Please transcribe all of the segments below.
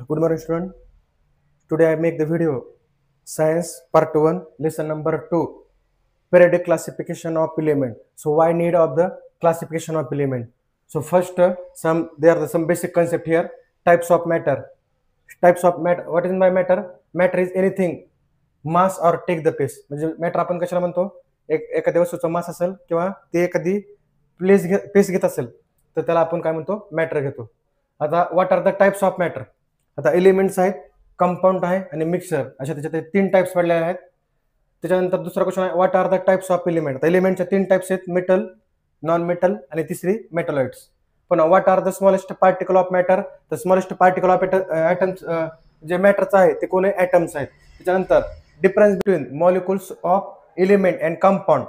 Good morning, student. Today I make the video Science Part 1, Lesson number 2, Periodic Classification of Element. So why need of the classification of element? So first, there are some basic concept here. Types of matter. Types of matter. What is by matter? Matter is anything, mass or take the place. म्हणजे matter आपण कशाला म्हणतो? एखाद्या वस्तूचा मास असेल किंवा ते एखादी पेस घेत असेल तर त्याला आपण काय म्हणतो? मॅटर घेतो. आता what are the types of matter? आता एलिमेंट्स आहेत, कंपाऊंड आहे आणि मिक्सर, अशा त्याच्यात 3 टाइप्स पडलेले आहेत. त्याच्यानंतर दुसरा क्वेश्चन आहे what are the types of element? आता एलिमेंटच्या 3 टाइप्स आहेत, मेटल, नॉन मेटल आणि तिसरी मेटलॉइड्स. पण what are the smallest particle of matter? The smallest particle of atoms जे मॅटरचं आहे ते कोण आहे? ॲटम्स आहेत. त्याच्यानंतर difference between molecules of element and compound.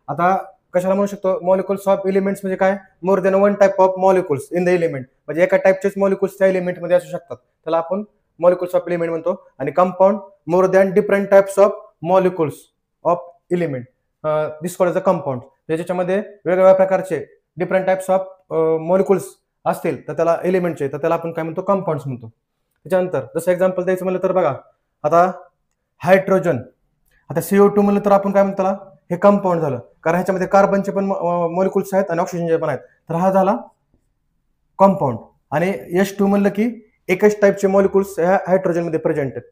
आता कशाला म्हणू शकतो? मॉलिक्युल्स ऑफ एलिमेंट्स म्हणजे काय? More than one type of molecules in the element. म्हणजे एका टाइपचेच मॉलिक्युल्स त्या एलिमेंट मध्ये असू शकतात, त्याला आपण मॉलिक्युल्स ऑफ एलिमेंट म्हणतो. आणि compound more than different types of molecules of element, this called as a compound. ज्याच्यामध्ये वेगवेगळ्या प्रकारचे डिफरंट टाइप्स ऑफ मॉलिक्युल्स असतील तर त्याला एलिमेंटचे, तर त्याला आपण काय म्हणतो? कंपाऊंड्स म्हणतो. त्याच्यानंतर जसं एक्झाम्पल द्यायचं म्हणलं तर बघा, आता हायड्रोजन, आता CO2 म्हणलं तर आपण काय म्हणतो? त्याला हे कंपाऊंड झालं, कारण ह्याच्यामध्ये कार्बनचे पण मॉलिक्युल्स आहेत आणि ऑक्सिजनचे पण आहेत, तर हा झाला कंपाऊंड. आणि H2 म्हणलं की एकच टाइपचे मॉलिक्युल्स ह्या हायड्रोजन मध्ये प्रेझेंट आहेत,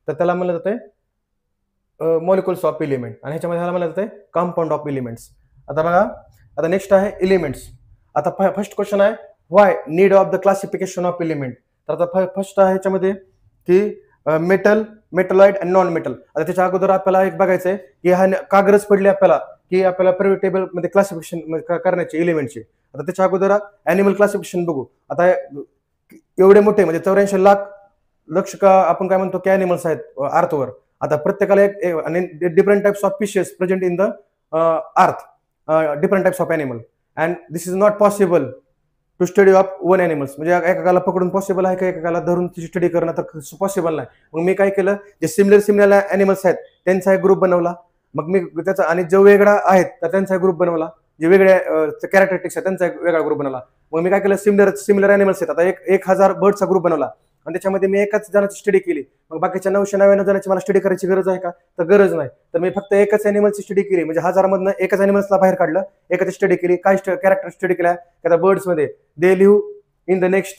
तर त्याला म्हणलं जाते मॉलिक्युल्स ऑफ एलिमेंट, आणि ह्याच्यामध्ये ह्याला म्हणलं जाते कंपाऊंड ऑफ एलिमेंट्स. आता बघा, आता नेक्स्ट आहे एलिमेंट्स. आता फर्स्ट क्वेश्चन आहे why need of the classification of element. तर आता फर्स्ट आहे ह्याच्यामध्ये की मेटल, मेटलॉइड आणि नॉन मेटल. आता त्याच्या अगोदर आपल्याला एक बघायचंय की हा कागदच पडली आपल्याला की आपल्याला प्रायव्हेट टेबल मध्ये क्लासिफिकेशन करण्याचे एलिमेंटचे. आता त्याच्या अगोदर ॲनिमल क्लासिफिकेशन बघू. आता एवढे मोठे म्हणजे 84 लाख लक्ष का आपण काय म्हणतो की ॲनिमल्स आहेत अर्थवर. आता प्रत्येकाला एक आणि different types of fishes present in the earth, different types of animal, and this is not possible to study of one animals. म्हणजे एकाला पकडून पॉसिबल आहे का एकाला धरून तिची स्टडी करणं तर पॉसिबल नाही. मग मी काय केलं, जे सिमिलर ॲनिमल्स आहेत त्यांचा एक ग्रुप बनवला. मग मी त्याचा, आणि जो वेगळा आहेत तर त्यांचा एक ग्रुप बनवला, जे वेगळे कॅरेक्टरिस्टिक्स आहेत त्यांचा एक वेगळा ग्रुप बनवला. मग मी काय केलं, सिमिलर ॲनिमल्स आहेत, आता 1000 बर्डचा ग्रुप बनवला आणि त्याच्यामध्ये मी एकाच जणांची स्टडी केली. मग बाकीच्या 999 जणांची मला स्टडी करायची गरज आहे का? तर गरज नाही. तर मी फक्त एकच ॲनिमलची स्टडी केली, म्हणजे 1000 मधनं एकच ॲनिमल्सला बाहेर काढलं, एकाची स्टडी केली. काय कॅरेक्टर स्टडी केल्या? त्या बर्ड्स मध्ये they live in the next,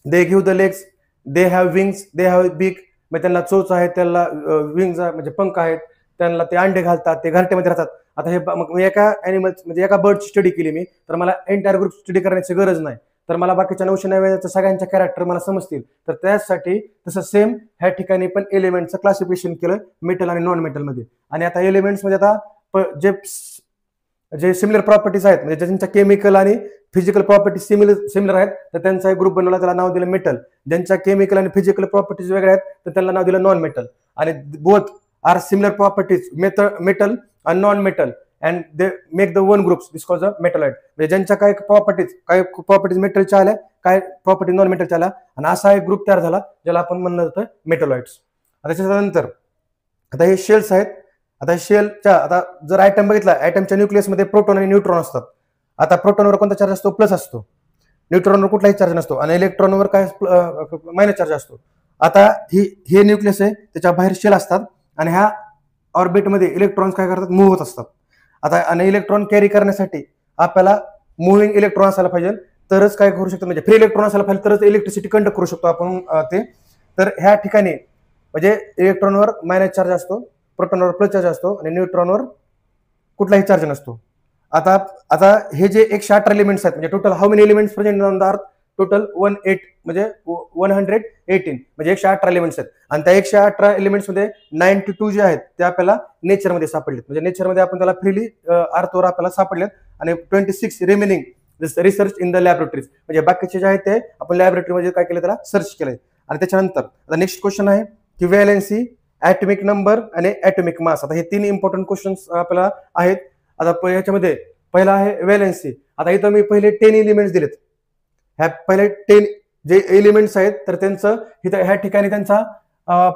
they give the legs, they have wings, they have beak. मग त्यांना चोच आहे, त्यांना विंग्स म्हणजे पंख आहेत, त्यांना ते अंडे घालतात, ते घरट्यामध्ये राहतात. आता हे मग मी एका ॲनिमल्स म्हणजे एका बर्डची स्टडी केली मी, तर मला एंटायर ग्रुप स्टडी करण्याची गरज नाही. तर मला बाकीच्या 999 सगळ्यांच्या कॅरेक्टर मला समजतील. तर त्यासाठी तसं सेम ह्या ठिकाणी पण एलिमेंटचं क्लासिफिकेशन केलं मेटल आणि नॉन मेटल मध्ये. आणि आता एलिमेंट्स मध्ये आता जे सिमिलर प्रॉपर्टीज आहेत, म्हणजे ज्यांच्या केमिकल आणि फिजिकल प्रॉपर्टी सिमिलर आहेत, तर त्यांचा एक ग्रुप बनवला, त्याला नाव दिलं मेटल. ज्यांच्या केमिकल आणि फिजिकल प्रॉपर्टीज वेगळ्या आहेत तर त्यांना नाव दिलं नॉन मेटल. आणि both are similar properties metal आणि non metal, and they make the one groups, this called metalloid. म्हणजे ज्यांच्या काही प्रॉपर्टीज मेटलच्या आल्या, काय प्रॉपर्टी नॉन मेटलच्या आल्या, आणि असा एक ग्रुप तयार झाला ज्याला आपण म्हणलं जातं मेटलॉइड्स. त्याच्यानंतर आता हे शेल्स आहेत. आता शेलच्या, आता जर आयटम बघितला, आयटमच्या न्यूक्लियसमध्ये प्रोटॉन आणि न्यूट्रॉन असतात. आता प्रोटॉनवर कोणता चार्ज असतो? प्लस असतो. न्यूट्रॉनवर कुठलाही चार्ज नसतो. आणि इलेक्ट्रॉनवर काय? मायनस चार्ज असतो. आता हे न्यूक्लियस आहे, त्याच्या बाहेर शेल असतात, आणि ह्या ऑर्बिटमध्ये इलेक्ट्रॉन्स काय करतात? मूव्ह होत असतात. आता आणि इलेक्ट्रॉन कॅरी करण्यासाठी आपल्याला मुव्हिंग इलेक्ट्रॉन असायला पाहिजे, तरच काय करू शकतो, म्हणजे फ्री इलेक्ट्रॉन असायला पाहिजे तरच इलेक्ट्रिसिटी कंडक्ट करू शकतो आपण ते. तर ह्या ठिकाणी म्हणजे इलेक्ट्रॉनवर मायनस चार्ज असतो, प्रोटॉनवर प्लस चार्ज असतो, आणि न्यूट्रॉनवर कुठलाही चार्ज नसतो. आता हे जे 118 एलिमेंट्स आहेत, म्हणजे total how many elements present on the earth? Total 118 म्हणजे 118 एलिमेंट्स आहेत. आणि त्या 118 एलिमेंट्स मध्ये 92 जे आहेत ते आपल्याला नेचरमध्ये सापडलेत, म्हणजे नेचरमध्ये आपण त्याला फ्रीली अर्थवर आपल्याला सापडलेत. आणि 26 remaining research in the laboratories, म्हणजे बाकीचे जे आहेत ते आपण लॅबोरेटरीमध्ये काय केलं, त्याला सर्च केलंय. आणि त्याच्यानंतर आता नेक्स्ट क्वेश्चन आहे की व्हॅलेन्सी, ॲटॉमिक नंबर आणि ॲटॉमिक मास. आता हे 3 इम्पॉर्टंट क्वेश्चन्स आपल्याला आहेत. आता याच्यामध्ये पहिला आहे व्हॅलेन्सी. आता इथं मी पहिले 10 एलिमेंट्स दिलेत. ह्या पहिले 10 जे एलिमेंट्स आहेत तर त्यांचं इथं ह्या ठिकाणी त्यांचा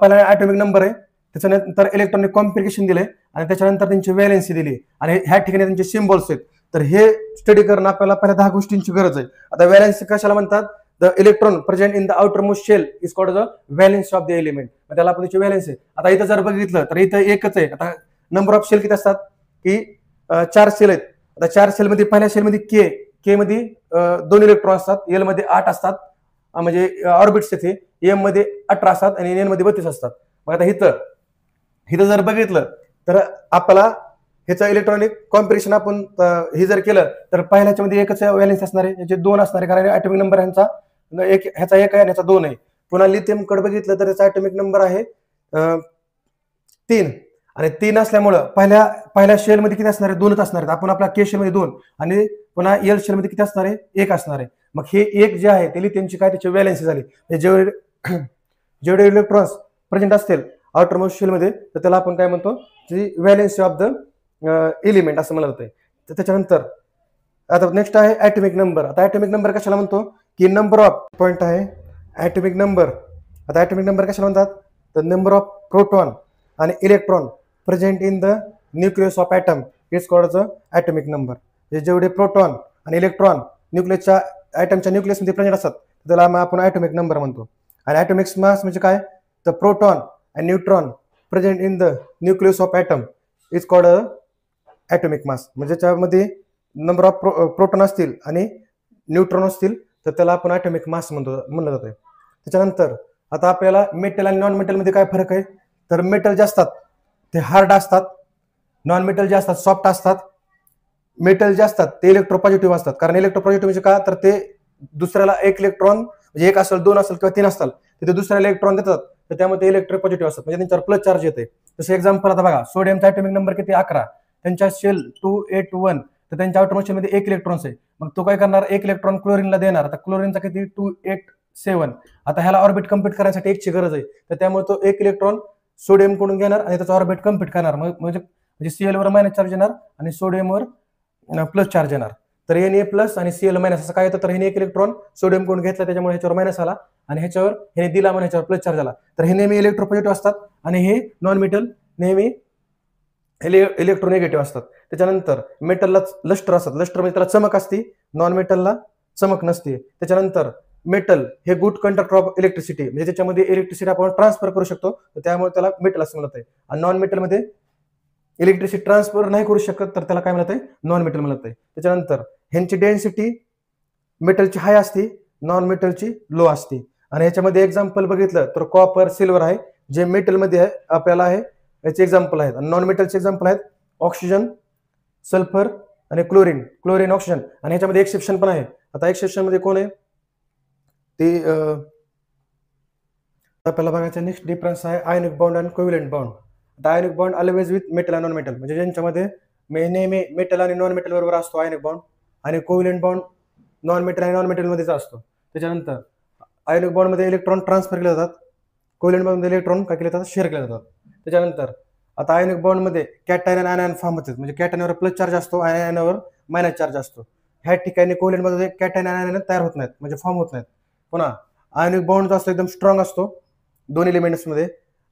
पहिला ॲटॉमिक नंबर आहे, त्याच्यानंतर इलेक्ट्रॉनिक कॉम्प्लिकेशन दिले, आणि त्याच्यानंतर त्यांची व्हॅलेन्सी दिली, आणि ह्या ठिकाणी त्यांचे सिम्बॉल्स आहेत. तर हे स्टडी करणं आपल्याला पहिल्या 10 गोष्टींची गरज आहे. आता व्हॅलेन्सी कशाला म्हणतात? The electron present in the outer most shell is called the valence of the element. त्याला आपण त्याची व्हॅलेन्स आहे. आता इथं जर बघितलं तर इथं एकच आहे. आता नंबर ऑफ शेल किती असतात की 4 शेल आहेत. आता 4 शेल मध्ये पहिल्या शेल मध्ये के मध्ये 2 इलेक्ट्रॉन असतात, एल मध्ये 8 असतात, म्हणजे ऑर्बिट्स येते, एम मध्ये 18 असतात आणि एन मध्ये 32 असतात. मग आता इथं जर बघितलं तर आपल्याला ह्याचं इलेक्ट्रॉनिक कॉम्पिटिशन आपण हे जर केलं तर पहिल्याच्या मध्ये एकच व्हॅलेन्स असणार आहे, याचे 2 असणार आहे, कारण ऍटॉमिक नंबर ह्याचा एक आहे आणि ह्याचा 2 आहे. पुन्हा लिथियम कडे बघितलं तर त्याचा ऍटॉमिक नंबर आहे 3 आणि 3 असल्यामुळं पहिल्या शेल मध्ये किती असणार आहे, 2च असणार आहेत. आपण आपल्या के शेल मध्ये 2 आणि पुन्हा एल शेल मध्ये किती असणार आहे, 1 असणार आहे. मग हे एक जे आहे ते लिथियमची काय त्याची व्हॅलेन्सी झाली. जेवढे इलेक्ट्रॉन्स प्रेझेंट असतील आउटर मोस्ट शेल मध्ये तर त्याला आपण काय म्हणतो, जी व्हॅलेन्सी ऑफ द एलिमेंट असं म्हणलं जातं. तर त्याच्यानंतर आता नेक्स्ट आहे ऍटॉमिक नंबर. आता ऍटॉमिक नंबर कशाला म्हणतो की नंबर ऑफ पॉइंट आहे ऍटॉमिक नंबर. आता ऍटॉमिक नंबर कशाला म्हणतात तर नंबर ऑफ प्रोटॉन आणि electron present in the nucleus of atom is called the atomic number. जेवढे प्रोटॉन आणि इलेक्ट्रॉन न्यूक्लियसच्या ॲटमच्या न्यूक्लियसमध्ये प्रेझेंट असतात त्याला आपण ॲटॉमिक नंबर म्हणतो. आणि ॲटॉमिक मास म्हणजे काय तर प्रोटॉन आणि neutron present in the nucleus of atom is called atomic mass. म्हणजे त्यामध्ये नंबर ऑफ प्रोटॉन असतील आणि न्यूट्रॉन असतील तर त्याला आपण ॲटॉमिक मास म्हणलं जातं. त्याच्यानंतर आता आपल्याला मेटल आणि नॉन मेटल मध्ये काय फरक आहे तर मेटल जे असतात ते हार्ड असतात, नॉन मेटल जे असतात सॉफ्ट असतात. मेटल जे असतात ते इलेक्ट्रोपॉझिटिव्ह असतात, कारण इलेक्ट्रोपॉझिटिव्ह म्हणजे का तर ते दुसऱ्याला एक इलेक्ट्रॉन म्हणजे 1 असेल 2 असेल किंवा 3 असतात ते दुसऱ्याला इलेक्ट्रॉन देतात तर त्यामध्ये इलेक्ट्रोपॉझिटिव्ह असतात, म्हणजे त्यांच्यावर प्लस चार्ज येते. जसं एक्झाम्पल आता बघा सोडियमचा ॲटॉमिक नंबर किती 11, त्यांच्या शेल 281 तर त्यांच्या आउटर मोस्ट मध्ये 1 इलेक्ट्रॉन्स आहे. मग तो काय करणार 1 इलेक्ट्रॉन क्लोरीनला देणार. आता क्लोरीनचा किती 287. आता ह्याला ऑर्बिट कम्प्लीट करण्यासाठी 1ची गरज आहे तर त्यामुळे तो 1 इलेक्ट्रॉन सोडियम कडून घेणार आणि त्याचा ऑर्बिट कम्प्लीट करणार. म्हणजे सीएल वर मायनस चार्ज येणार आणि सोडियम वर प्लस चार्ज येणार. तर एन प्लस आणि सीएल मायनस असं काय येतं तर हे 1 इलेक्ट्रॉन सोडियम कडून घेतला त्याच्यामुळे ह्याच्यावर मायनस आला आणि ह्याच्यावर हे दिला म्हणून ह्याच्यावर प्लस चार्ज आला. तर हे नेहमी इलेक्ट्रोपॉझिटिव्ह असतात आणि हे नॉन मेटल नेहमी इलेक्ट्रोनेगेटिव्ह असतात. त्याच्यानंतर मेटलला लस्टर असतात, लस्टर म्हणजे त्याला चमक असते, नॉन मेटलला चमक नसते. त्याच्यानंतर मेटल हे गुड कंडक्टर ऑफ इलेक्ट्रिसिटी, म्हणजे त्याच्यामध्ये इलेक्ट्रिसिटी आपण ट्रान्सफर करू शकतो त्यामुळे त्याला मेटल असं म्हणत आहे. आणि नॉन मेटलमध्ये इलेक्ट्रिसिटी ट्रान्सफर नाही करू शकत तर त्याला काय म्हणत आहे नॉन मेटल म्हणत आहे. त्याच्यानंतर ह्यांची डेन्सिटी मेटलची हाय असते, नॉन मेटलची लो असते. आणि ह्याच्यामध्ये एक्झाम्पल बघितलं तर कॉपर सिल्वर आहे जे मेटलमध्ये आहे आपल्याला आहे याचे एक्झाम्पल आहेत. आणि नॉन मेटलचे एक्झाम्पल आहेत ऑक्सिजन, सल्फर आणि क्लोरीन ऑक्सिजन. आणि ह्याच्यामध्ये एक्सेप्शन पण आहे. आता एक्सेप्शन मध्ये कोण आहे ते आपल्याला बघायचं. नेक्स्ट डिफरन्स आहे आयनिक बॉन्ड आणि कोव्हॅलेंट बॉन्ड. आता ionic bond always with metal आणि नॉन मेटल, म्हणजे ज्यांच्यामध्ये नेहमी मेटल आणि नॉन मेटल बरोबर असतो आयनिक बॉन्ड. आणि कोव्हॅलेंट बॉन्ड नॉन मेटल आणि नॉन मेटल मध्येच असतो. त्याच्यानंतर आयनिक बॉन्ड मध्ये इलेक्ट्रॉन ट्रान्सफर केले जातात, कोव्हॅलेंट बॉन्ड मध्ये इलेक्ट्रॉन काय केले जातात शेअर केले जातात. त्याच्यानंतर आता आयनिक बॉन्ड मध्ये कॅटायन आणि आयन फॉर्म होतात, म्हणजे कॅटायनवर प्लस चार्ज असतो आणि आयनवर मायनस चार्ज असतो. ह्या ठिकाणी कोव्हॅलेंट मध्ये कॅटायन आणि आयन तयार होत नाहीत, म्हणजे फॉर्म होत नाहीत. पुन्हा आयनिक बॉन्ड जो असतो एकदम स्ट्रॉंग असतो दोन एलिमेंट्स मध्ये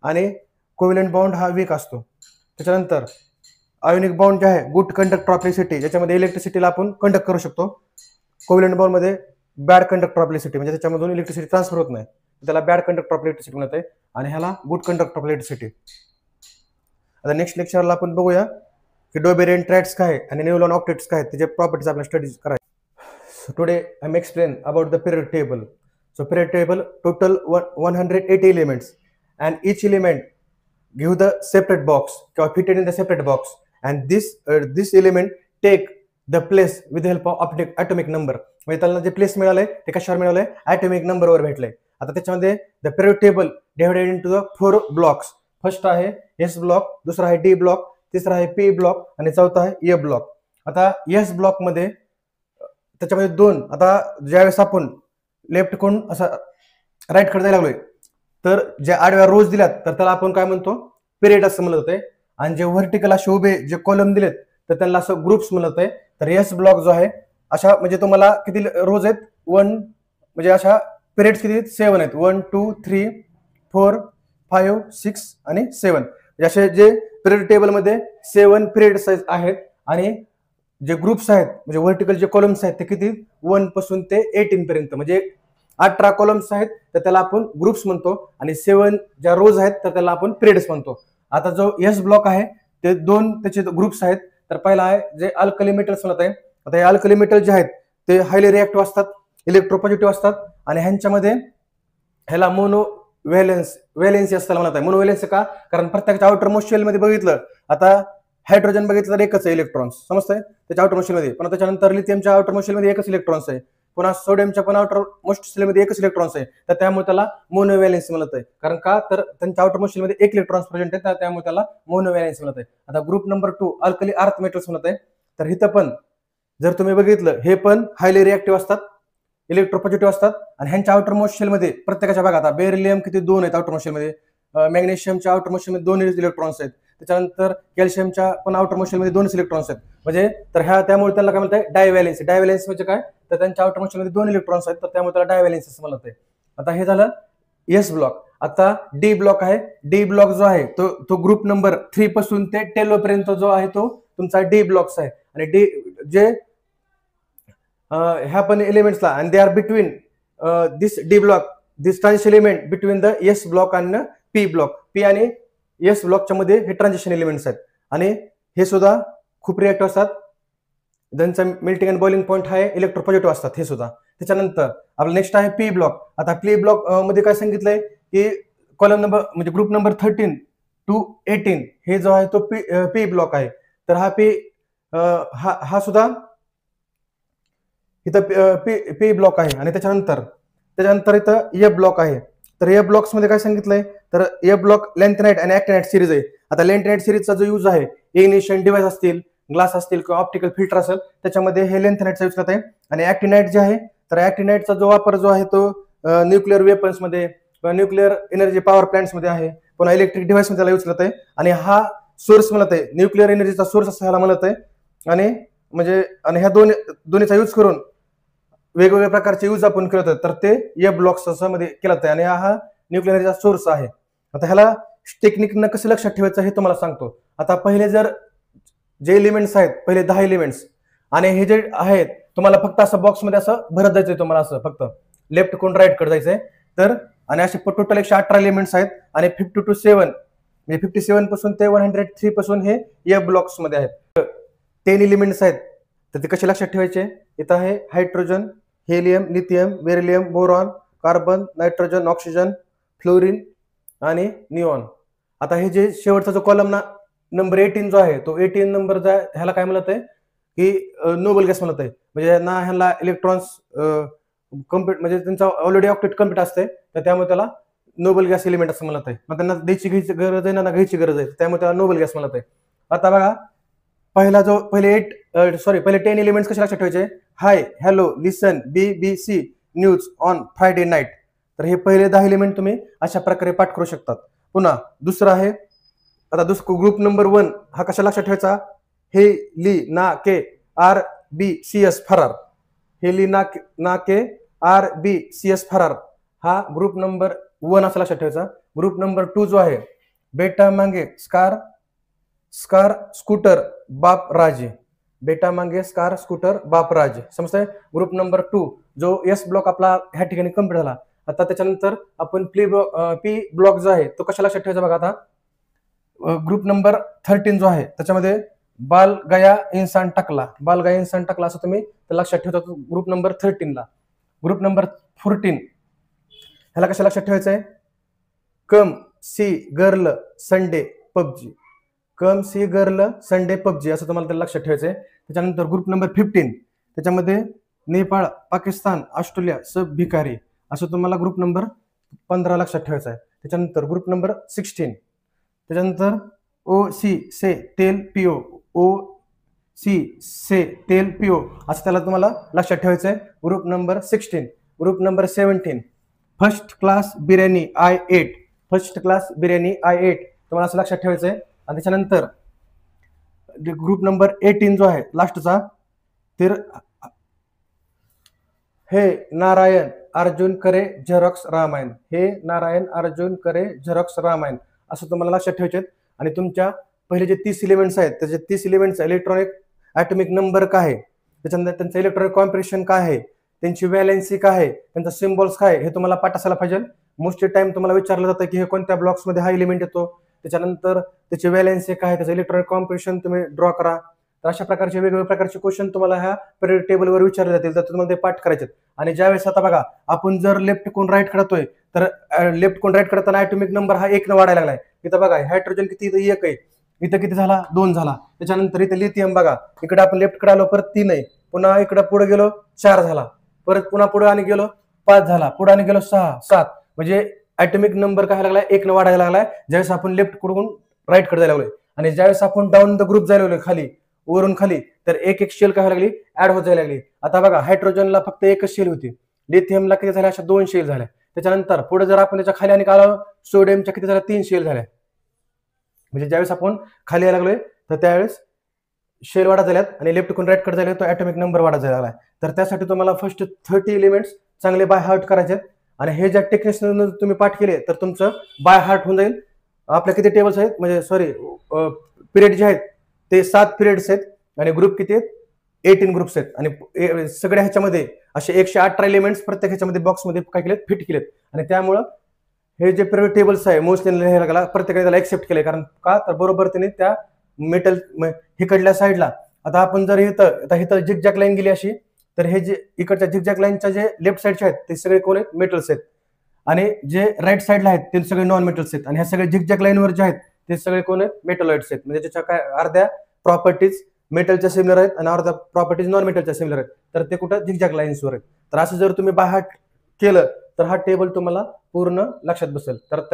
आणि कोव्हॅलेंट बॉन्ड हा वीक असतो. त्याच्यानंतर आयोनिक बॉन्ड जे आहे गुड कंडक्टर ऑफ इलेक्ट्रिसिटी, ज्याच्यामध्ये इलेक्ट्रिसिटीला आपण कंडक्ट करू शकतो. कोव्हॅलेंट बॉन्ड मध्ये बॅड कंडक्टर ऑफ इलेक्ट्रिसिटी, म्हणजे त्याच्यामधून इलेक्ट्रिसिटी ट्रान्सफर होत नाही, त्याला बॅड कंडक्टर ऑफ इलेक्ट्रिसिटी म्हणत आहे. आणि ह्याला गुड कंडक्टर ऑफ इलेक्ट्रिसिटी. आता नेक्स्ट लेक्चरला आपण बघूया की डोबेरियन ट्रॅट्स काय आणि न्यूलॉन ऑक्टेट्स काय, त्याचे प्रॉपर्टीज आपल्याला स्टडीज करायचे. So today I am explain about the periodic table. So periodic table total 180 elements and each element give the separate box or fitted in the separate box, and this element take the place with the help of atomic number. म्हणजे त्याला जे place मिळालंय ते कशावर मिळालंय atomic number वर भेटलंय. आता त्याच्यामध्ये the period table divided into the 4 blocks. First आहे एस ब्लॉक, दुसरा आहे डी ब्लॉक, तिसरा आहे पी ब्लॉक आणि चौथा आहे ए ब्लॉक. आता एस ब्लॉक मध्ये त्याच्यामध्ये 2, आता ज्यावेळेस आपण लेफ्ट कडून असा राईट कडे जायला लागलोय तर ज्या आडव्या रोज दिल्यात तर त्याला आपण काय म्हणतो पिरियड असं म्हणत होते. आणि जे व्हर्टिकल असे उभे जे कॉलम दिलेत तर त्यांना असं ग्रुप्स म्हणत आहे. तर एस ब्लॉक जो आहे अशा म्हणजे तुम्हाला किती रोज आहेत 1, म्हणजे अशा पिरियड्स किती 7 आहेत. 1 2 3 4 5 6 आणि 7. म्हणजे असे जे पिरियड टेबल मध्ये 7 पिरियड्स आहेत आणि जे ग्रुप्स आहेत म्हणजे व्हर्टिकल जे कॉलम्स आहेत ते किती 1 पासून ते 18 पर्यंत, म्हणजे 18 कॉलम्स आहेत तर त्याला आपण ग्रुप्स म्हणतो, आणि 7 ज्या रोज आहेत तर त्याला आपण पिरियड्स म्हणतो. आता जो एस ब्लॉक आहे ते 2 त्याचे ग्रुप्स आहेत. तर पहिला आहे जे अल्कली मेटल्स म्हणत आहे. आता हे अल्कली मेटल जे आहेत ते हायली रिएक्टिव्ह असतात, इलेक्ट्रोपॉझिटिव्ह असतात, आणि ह्यांच्यामध्ये ह्याला मोनो व्हॅलेन्सी असताना म्हणत आहे. मोनो व्हॅलेन्सी का? कारण प्रत्येकाच्या आउटर मोस्ट शेल मध्ये बघितलं, आता हायड्रोजन बघितलं तर एकच आहे इलेक्ट्रॉन्स, समजतंय त्याच्या आउटर मोस्ट शेल मध्ये. पण त्याच्यानंतर लिथियमच्या आउटर मोस्ट शेल मध्ये एकच इलेक्ट्रॉन्स आहे, पुन्हा सोडियमच्या पण आउटर मोस्ट शेल मध्ये एकच इलेक्ट्रॉन्स आहे. तर त्यामुळे त्याला मोनो व्हॅलेन्सी म्हणत आहे. कारण का? तर त्यांच्या आउटर मोस्ट शेल मध्ये एक इलेक्ट्रॉन्स प्रेझेंट आहे, तर त्यामुळे त्याला मोनो व्हॅलेन्सी म्हणत आहे. आता group number 2 alkali earth metals म्हणत आहे. तर इथं पण जर तुम्ही बघितलं, हे पण हायली रिएक्टिव्ह असतात, इलेक्ट्रोपॉझिटिव्ह असतात, आणि ह्यांच्या आउटर मोस्ट शेल मध्ये प्रत्येकाच्या भागात आता बेरिलियम किती 2 आहेत आउटर मोस्ट शेल मध्ये, मॅग्नेशियमच्या आउटर मोस्ट शेल मध्ये 2 इलेक्ट्रॉन्स आहेत, त्याच्यानंतर कॅल्शियमच्या पण आउटर मोस्ट शेल मध्ये 2 इलेक्ट्रॉन्स आहेत. म्हणजे तर ह्या त्यामुळे त्याला काय म्हणतात? डायव्हॅलेन्सी. डायव्हॅलेन्सी म्हणजे काय? तर त्यांच्या आउटर मोस्ट शेल मध्ये 2 इलेक्ट्रॉन्स आहेत, तर त्यामुळे त्याला डायव्हॅलेन्सी असं म्हणत आहे. आता हे झालं एस ब्लॉक. आता डी ब्लॉक आहे. डी ब्लॉक जो आहे तो ग्रुप नंबर 3 पासून ते 10 पर्यंत जो आहे तो तुमचा डी ब्लॉक्स आहे. आणि डी जे ह्या पण एलिमेंट्सला, आणि they are between this D block, this transition element between the S block आणि पी ब्लॉक. पी आणि एस ब्लॉकच्या मध्ये हे ट्रान्झिशन एलिमेंट्स आहेत, आणि हे सुद्धा खूप रिएक्टिव्ह असतात. त्यांचा मेल्टिंग अँड बॉइलिंग पॉईंट आहे इलेक्ट्रोपॉझिटिव्ह असतात हे सुद्धा. त्याच्यानंतर आपलं नेक्स्ट आहे पी ब्लॉक. आता पी ब्लॉक मध्ये काय सांगितलंय की कॉलम नंबर म्हणजे ग्रुप नंबर 13 to 18 हे जो आहे तो पी ब्लॉक आहे. तर हा पी हा सुद्धा इथं पी ब्लॉक आहे. आणि त्याच्यानंतर इथं ए ब्लॉक आहे. तर ए ब्लॉक्स मध्ये काय सांगितलंय, तर ए ब्लॉक लेंथनाइट आणि ऍक्टिनाइट सिरीज आहे. आता लेंथनाइट सिरीजचा जो यूज आहे, इग्निशन डिव्हाइस असतील, ग्लास असतील किंवा ऑप्टिकल फिल्टर असेल, त्याच्यामध्ये हे लेंथनाइटचा यूज करत आहे. आणि ऍक्टिनाइट जे आहे, तर ऍक्टिनाइटचा जो वापर जो आहे तो न्यूक्लिअर वेपन्स मध्ये किंवा न्यूक्लिअर एनर्जी पॉवर प्लांट्स मध्ये आहे, पुन्हा इलेक्ट्रिक डिव्हाइस मध्ये त्याला यूज करत आहे. आणि हा सोर्स म्हणत आहे, न्यूक्लिअर एनर्जीचा सोर्स असं ह्याला म्हणत आहे. आणि म्हणजे आणि ह्या दोन्हीचा यूज करून वेगवेगळ्या प्रकारचे यूज आपण करत, तर ते ए ब्लॉक्स असं मध्ये केलं आहे. आणि हा न्यूक्लिअर एनर्जीचा सोर्स आहे. आता ह्याला टेक्निकनं कसं लक्षात ठेवायचं हे तुम्हाला सांगतो. आता पहिले जर जे एलिमेंट्स आहेत, पहिले 10 एलिमेंट्स, आणि हे जे आहेत तुम्हाला फक्त असं बॉक्समध्ये असं भरत जायचंय, तुम्हाला असं फक्त लेफ्ट कडून राईट कडे जायचंय. तर आणि असे टोटल 118 एलिमेंट्स आहेत, आणि 50 to 7 म्हणजे 57 पासून ते 103 पासून हे ए ब्लॉक्स मध्ये आहेत. 10 एलिमेंट्स आहेत, तर ते कसे लक्षात ठेवायचे? इथं आहे hydrogen, helium, lithium, beryllium, boron, carbon, nitrogen, oxygen, fluorine आणि निऑन. आता हे जे शेवटचा जो कॉलम ना नंबर 18 जो आहे, तो 18 नंबर ह्याला काय म्हणत आहे की नोबल गॅस म्हणत आहे. म्हणजे ना ह्याला इलेक्ट्रॉन्स कम्प्लीट म्हणजे त्यांचा ऑलरेडी ऑक्टेट कम्प्लीट असते, तर त्यामुळे त्याला नोबल गॅस एलिमेंट असं म्हणत आहे. मग त्यांना घ्यायची गरज आहे ना घ्यायची गरज आहे, त्यामुळे त्याला नोबल गॅस म्हणत आहे. आता बघा पहिले 10 एलिमेंट्स कसे लक्षात ठेवायचे? Hi, hello, listen, BBC news on Friday night. तर हे पहिले 10 एलिमेंट तुम्ही अशा प्रकारे पाठ करू शकतात. पुन्हा दुसरं आहे, आता ग्रुप नंबर 1 हा कशा लक्षात ठेवायचा? हे ली ना के RBCS फरार. हे ली ना के RBCS फरार हा ग्रुप नंबर 1 असा लक्षात ठेवायचा. ग्रुप नंबर 2 जो आहे, बेटा मांगे स्कार स्कूटर बाप राजे. बेटा मांगे स्कार स्कूटर बाप राजे, समजतंय? ग्रुप नंबर 2 जो एस ब्लॉक आपला ह्या ठिकाणी कंप्लीट झाला. आता त्याच्यानंतर आपण पी ब्लॉक जो आहे तो कशा लक्षात ठेवायचा बघा. आता ग्रुप नंबर 13 जो आहे त्याच्यामध्ये बाल गया इन्सान टाकला असं तुम्ही लक्षात ठेवता ग्रुप नंबर 13 ला. ग्रुप नंबर 14 ह्याला कशा लक्षात ठेवायचंय? कम सी गर्ल संडे पबजी. कम सी गर्ल संडे पबजी असं तुम्हाला त्याला लक्षात ठेवायचंय. त्याच्यानंतर ग्रुप नंबर 15 त्याच्यामध्ये नेपाळ, पाकिस्तान, ऑस्ट्रेलिया सब भिकारी असं तुम्हाला ग्रुप नंबर 15 लक्षात ठेवायचा आहे. त्याच्यानंतर ग्रुप नंबर 16 त्याच्यानंतर OC से तेल पिओ, OC से तेल पिओ असं त्याला तुम्हाला लक्षात ठेवायचं आहे. Group number 16. Group number 17 first class biryani I8. First class biryani I8 तुम्हाला असं लक्षात ठेवायचं आहे. आणि त्याच्यानंतर ग्रुप नंबर 18 जो आहे लास्टचा, तर हे नारायण अर्जुन करे झेरॉक्स रामायण. हे नारायण अर्जुन करे झेरॉक्स रामायण असं तुम्हाला लक्षात ठेवायचे. आणि तुमच्या पहिले जे 30 एलिमेंट्स आहेत त्याचे 30 एलिमेंट्स इलेक्ट्रॉनिक ॲटॉमिक नंबर काय आहे, त्याच्यानंतर त्यांचं इलेक्ट्रॉनिक कॉम्प्रेशन काय आहे, त्यांची व्हॅलेन्सी काय आहे, त्यांचा सिम्बॉल्स काय हे तुम्हाला पाठ असायला पाहिजे. मोस्टली टाइम तुम्हाला विचारलं जातं की हे कोणत्या ब्लॉक्समध्ये हा एलिमेंट येतो, त्याच्यानंतर त्याची व्हॅलेन्सी काय आहे, त्याचं इलेक्ट्रॉनिक कॉम्पोजिशन तुम्ही ड्रॉ करा. तर अशा प्रकारचे वेगवेगळ्या प्रकारचे क्वेश्चन तुम्हाला ह्या पिरियड टेबलवर विचारले जातील, तर तुम्हाला ते पाठ करायचे. आणि ज्यावेळेस आता बघा आपण जर लेफ्ट कोण राईट करतोय तर लेफ्ट कोण राईट करताना ॲटॉमिक नंबर हा 1 न वाढायला लागलाय. इथं बघा हायड्रोजन किती, इथं 1 आहे, इथं किती झाला 2 झाला. त्याच्यानंतर इथं लिथियम बघा, इकडे आपण लेफ्ट कडे आलो परत 3 आहे, पुन्हा इकडे पुढे गेलो 4 झाला, परत पुन्हा पुढे आणि गेलो 5 झाला, पुढे आणि गेलो 6 7. म्हणजे ॲटॉमिक नंबर काय लागलाय 1 न वाढायला लागलाय ज्यावेळेस आपण लेफ्ट कडून राईट कडे जायला लागलोय. आणि ज्यावेळेस आपण डाऊन द ग्रुप जायला लागलोय खाली वरून खाली, तर एक एक शेल काय लागली ऍड होत जायला लागली. आता बघा हायड्रोजनला फक्त एकच शेल होती, लिथियमला किती झाल्या, अशा 2 शेल झाल्या. त्याच्यानंतर पुढे जर आपण त्याच्या खाली आणि आलो सोडियमच्या किती झाल्या 3 शेल झाल्या. म्हणजे ज्यावेळेस आपण खाली यायला लागलोय तर त्यावेळेस शेल वाढत झाल्यात आणि लेफ्ट कडून राईट कडे जायला तो ॲटॉमिक नंबर वाढत जायला लागलाय. तर त्यासाठी तुम्हाला फर्स्ट 30 एलिमेंट्स चांगले बाय हार्ट करायचे आहेत. आणि हे ज्या टेक्निक्स तुम्ही पाठ केले तर तुमचं बाय हार्ट होऊन जाईल. आपल्या किती टेबल्स आहेत, म्हणजे सॉरी पिरियड जे आहेत ते 7 पिरियड्स आहेत आणि ग्रुप किती आहेत 18 ग्रुप्स आहेत. आणि सगळ्या ह्याच्यामध्ये असे 118 एलिमेंट्स प्रत्येक ह्याच्यामध्ये बॉक्समध्ये काय केलेत, फिट केलेत. आणि त्यामुळं हे जे पिरियड टेबल्स आहे मोस्टली लिहायला प्रत्येकाने त्याला एक्सेप्ट केले. कारण का, तर बरोबर त्याने त्या मेटल हिकडल्या साईडला आता आपण जर इथं झिगझॅग लाईन गेली अशी, तर हे जे इकडच्या झिगझॅग लाईनच्या जे लेफ्ट साईडचे आहेत ते सगळे कोण आहेत, मेटल्स आहेत. आणि जे राईट साईडला आहेत ते सगळे नॉन मेटल्स आहेत. आणि ह्या सगळे झिगझॅग लाईनवर जे आहेत ते सगळे कोण आहेत, मेटलॉइड्स आहेत. म्हणजे त्याच्या काय अर्ध्या प्रॉपर्टीज मेटलच्या सिमिलर आहेत आणि अर्ध्या प्रॉपर्टीज नॉन मेटलच्या सिमिलर आहेत. तर ते कुठं झिगझॅग लाईन्सवर आहेत. तर असं जर तुम्ही बाय हार्ट केलं तर हा टेबल तुम्हाला पूर्ण लक्षात बसेल. तर